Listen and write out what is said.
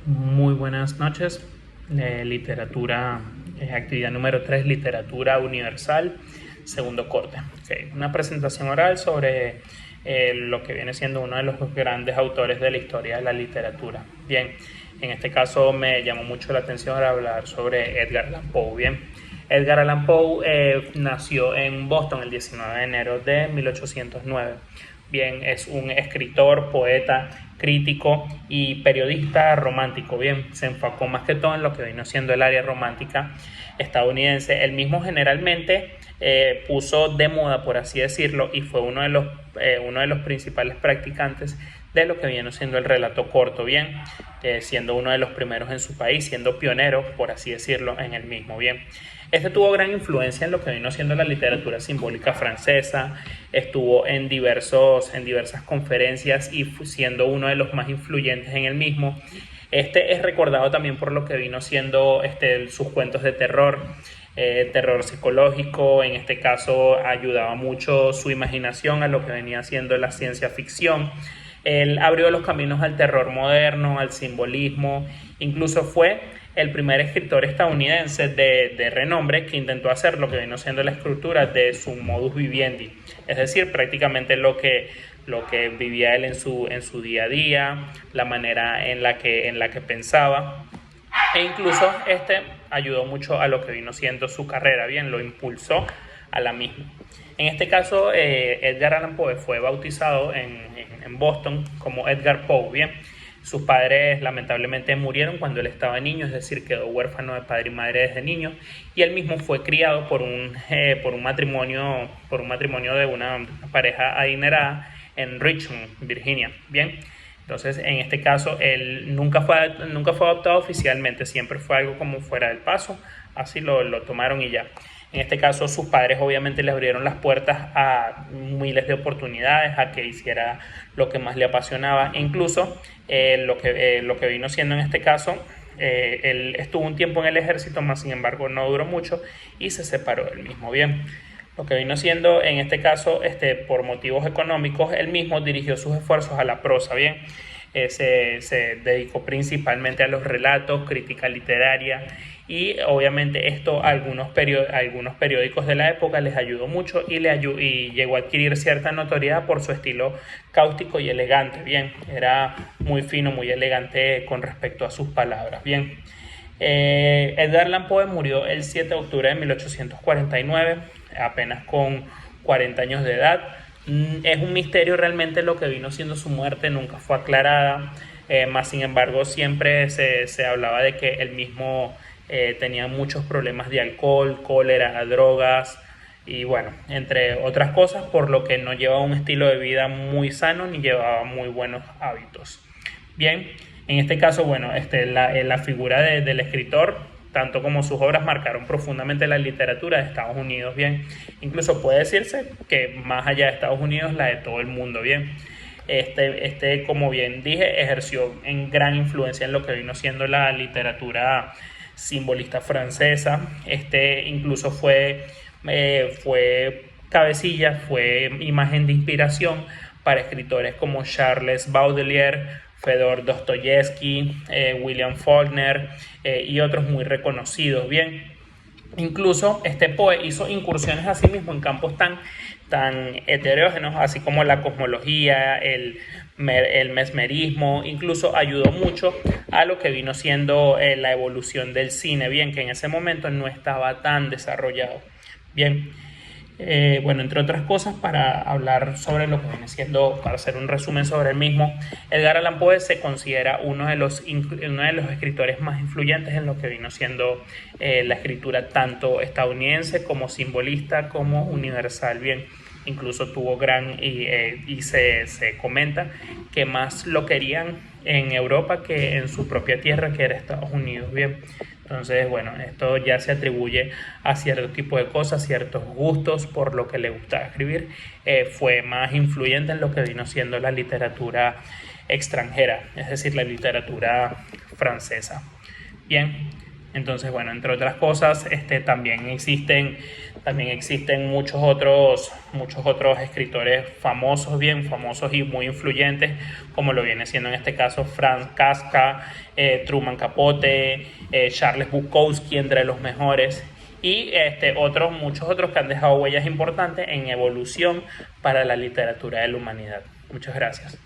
Muy buenas noches. Literatura, actividad número 3, literatura universal, segundo corte. Okay. Una presentación oral sobre lo que viene siendo uno de los grandes autores de la historia de la literatura. Bien, en este caso me llamó mucho la atención hablar sobre Edgar Allan Poe. Bien, Edgar Allan Poe nació en Boston el 19 de enero de 1809. Bien, es un escritor, poeta, crítico y periodista romántico. Bien, se enfocó más que todo en lo que vino siendo el área romántica estadounidense. Él mismo generalmente puso de moda, por así decirlo, y fue uno de los principales practicantes de lo que viene siendo el relato corto, bien, siendo uno de los primeros en su país, siendo pionero, por así decirlo, en el mismo, bien. Este tuvo gran influencia en lo que vino siendo la literatura simbólica francesa, estuvo en diversas conferencias y siendo uno de los más influyentes en el mismo. Este es recordado también por lo que vino siendo sus cuentos de terror, terror psicológico. En este caso ayudaba mucho su imaginación a lo que venía siendo la ciencia ficción. Él abrió los caminos al terror moderno, al simbolismo, incluso fue el primer escritor estadounidense de renombre que intentó hacer lo que vino siendo la escritura de su modus vivendi, es decir, prácticamente lo que vivía él en su día a día, la manera en la que pensaba, e incluso ayudó mucho a lo que vino siendo su carrera, bien, lo impulsó a la misma. En este caso, Edgar Allan Poe fue bautizado en Boston como Edgar Poe, bien. Sus padres lamentablemente murieron cuando él estaba niño, es decir, quedó huérfano de padre y madre desde niño, y él mismo fue criado por un matrimonio de una pareja adinerada en Richmond, Virginia, bien. Entonces, en este caso, él nunca fue adoptado oficialmente, siempre fue algo como fuera del paso, así lo tomaron y ya. En este caso, sus padres obviamente le abrieron las puertas a miles de oportunidades, a que hiciera lo que más le apasionaba. E incluso lo que vino siendo en este caso, él estuvo un tiempo en el ejército, más sin embargo no duró mucho y se separó del mismo. Bien, lo que vino siendo en este caso, por motivos económicos, él mismo dirigió sus esfuerzos a la prosa. Bien, se dedicó principalmente a los relatos, crítica literaria, y obviamente esto a algunos periódicos de la época les ayudó mucho y llegó a adquirir cierta notoriedad por su estilo cáustico y elegante. Bien, era muy fino, muy elegante con respecto a sus palabras. Bien, Edgar Allan Poe murió el 7 de octubre de 1849, apenas con 40 años de edad. Es un misterio realmente lo que vino siendo su muerte, nunca fue aclarada, más sin embargo siempre se hablaba de que él mismo tenía muchos problemas de alcohol, cólera, drogas y bueno, entre otras cosas, por lo que no llevaba un estilo de vida muy sano ni llevaba muy buenos hábitos. Bien, en este caso, bueno, la figura del escritor, tanto como sus obras, marcaron profundamente la literatura de Estados Unidos. Bien, incluso puede decirse que más allá de Estados Unidos, la de todo el mundo. Bien, como bien dije, ejerció en gran influencia en lo que vino siendo la literatura simbolista francesa. Incluso fue cabecilla, fue imagen de inspiración para escritores como Charles Baudelaire, Fedor Dostoyevsky, William Faulkner y otros muy reconocidos. Bien, incluso Poe hizo incursiones a sí mismo en campos tan heterógenos, así como la cosmología, el mesmerismo. Incluso ayudó mucho a lo que vino siendo la evolución del cine, bien, que en ese momento no estaba tan desarrollado. Bien, bueno, entre otras cosas, para hablar sobre lo que viene siendo, para hacer un resumen sobre el mismo, Edgar Allan Poe se considera uno de los escritores más influyentes en lo que vino siendo la escritura tanto estadounidense como simbolista como universal. Bien, incluso tuvo y se comenta que más lo querían en Europa que en su propia tierra, que era Estados Unidos. Bien, entonces, bueno, esto ya se atribuye a cierto tipo de cosas, ciertos gustos por lo que le gustaba escribir. Fue más influyente en lo que vino siendo la literatura extranjera, es decir, la literatura francesa. Bien, entonces, bueno, entre otras cosas, también existen También existen muchos otros escritores famosos, bien famosos y muy influyentes, como lo viene siendo en este caso Franz Kafka, Truman Capote, Charles Bukowski, entre los mejores, y muchos otros que han dejado huellas importantes en evolución para la literatura de la humanidad. Muchas gracias.